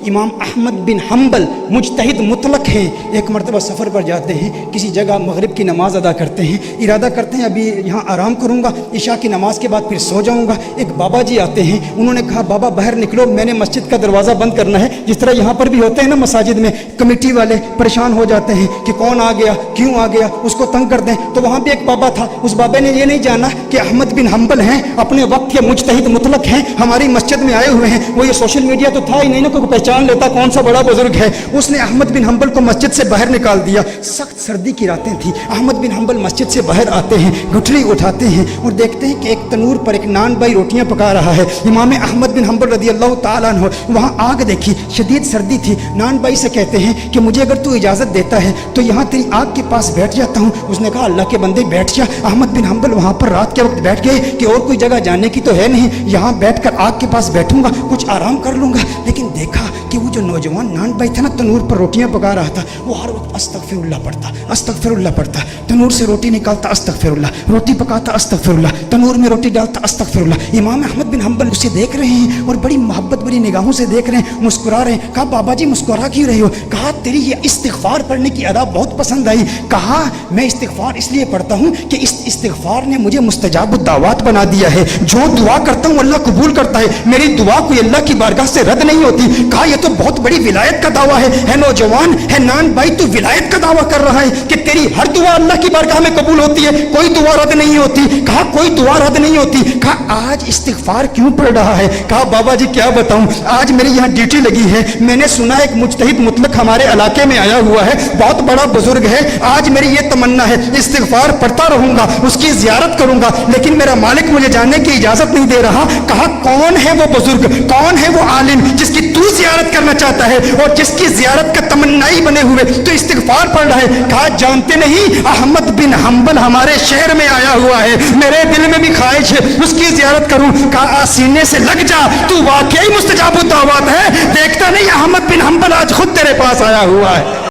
امام احمد بن حنبل مجتہد مطلق ہیں، ایک مرتبہ سفر پر جاتے ہیں، کسی جگہ مغرب کی نماز ادا کرتے ہیں، ارادہ کرتے ہیں ابھی یہاں آرام کروں گا، عشاء کی نماز کے بعد پھر سو جاؤں گا۔ ایک بابا جی آتے ہیں، انہوں نے کہا بابا باہر نکلو، میں نے مسجد کا دروازہ بند کرنا ہے۔ جس طرح یہاں پر بھی ہوتے ہیں نا مساجد میں، کمیٹی والے پریشان ہو جاتے ہیں کہ کون آ گیا، کیوں آ گیا، اس کو تنگ کر دیں۔ تو وہاں بھی ایک بابا تھا، اس بابے نے یہ نہیں جانا کہ احمد بن حنبل ہیں، اپنے وقت کے مجتہد مطلق ہیں، ہماری مسجد میں آئے ہوئے ہیں۔ وہ یہ سوشل میڈیا تو تھا ہی نہیں نا، کوئی پہچان لیتا کون سا بڑا بزرگ ہے۔ اس نے احمد بن حنبل کو مسجد سے باہر نکال دیا۔ سخت سردی کی راتیں تھیں، احمد بن حنبل مسجد سے باہر آتے ہیں، گٹھلی اٹھاتے ہیں اور دیکھتے ہیں کہ ایک تنور پر ایک نان بھائی روٹیاں پکا رہا ہے۔ امام احمد بن حنبل رضی اللہ تعالیٰ عنہ وہاں آگ دیکھی، شدید سردی تھی۔ نان بھائی سے کہتے ہیں کہ مجھے اگر تو اجازت دیتا ہے تو یہاں تیری آگ کے پاس بیٹھ جاتا ہوں۔ اس نے کہا اللہ کے بندے بیٹھ جا۔ احمد بن حنبل وہاں پر رات کے وقت بیٹھ گئے کہ اور کوئی جگہ جانے کی تو ہے نہیں، یہاں بیٹھ کر آگ کے پاس بیٹھوں گا، کچھ آرام کر لوں گا۔ لیکن دیکھا کہ وہ جو نوجوان نان بھائی تھا نا، تنور پر روٹیاں پکا رہا تھا، وہ ہر وقت استغفر اللہ پڑھتا، استغفر اللہ پڑھتا، تنور سے روٹی نکالتا استغفر اللہ، روٹی پکاتا استغفر اللہ، تنور میں روٹی ڈالتا استغفر اللہ۔ امام احمد بن حنبل اسے دیکھ رہے ہیں اور بڑی محبت بڑی نگاہوں سے دیکھ رہے ہیں، مسکرا رہے ہیں۔ کہا بابا جی مسکرا کیوں رہے ہو؟ کہا تیری یہ استغفار پڑھنے کی ادا بہت پسند آئی۔ کہا میں استغفار اس لیے پڑھتا ہوں کہ اس استغفار نے مجھے مستجاب الدعوات بنا دیا ہے، جو دعا کرتا ہوں اللہ قبول کرتا ہے، میری دعا کوئی اللہ کی بارگاہ سے رد نہیں ہوتی۔ کہا یہ تو بہت بڑی ولایت کا دعویٰ ہے نوجوان ہے نان بھائی، تو ولایت کا دعویٰ کر رہا ہے کہ تیری ہر دعا اللہ کی بارگاہ میں قبول ہوتی ہے، کوئی دعا رد نہیں ہوتی۔ کہا کوئی دعا رد نہیں ہوتی۔ کہا آج استغفار کیوں پڑھ رہا ہے؟ کہا بابا جی کیا بتاؤں، آج میری یہاں ڈیوٹی لگی ہے، میں نے سنا ایک مجتہد مطلق ہمارے علاقے میں آیا ہوا ہے، بہت بڑا بزرگ ہے، آج میری یہ تمنا ہے استغفار پڑھتا رہوں گا، اس کی زیارت کروں گا، لیکن میرا مالک مجھے جاننے کی اجازت نہیں دے رہا۔ کہا کون ہے وہ بزرگ، کون ہے وہ عالم جس کی تو زیارت کرنا چاہتا ہے اور جس کی زیارت کا تمنائی بنے ہوئے تو استغفار پڑھ رہا ہے؟ کہا جانتے نہیں، احمد بن حنبل ہمارے شہر میں آیا ہوا ہے، میرے دل میں بھی خواہش ہے اس کی زیارت کروں۔ کہا سینے سے لگ جا، تو واقعی مستجاب الدعوات ہے، دیکھتا نہیں احمد بن حنبل آج خود تیرے پاس آیا ہوا ہے۔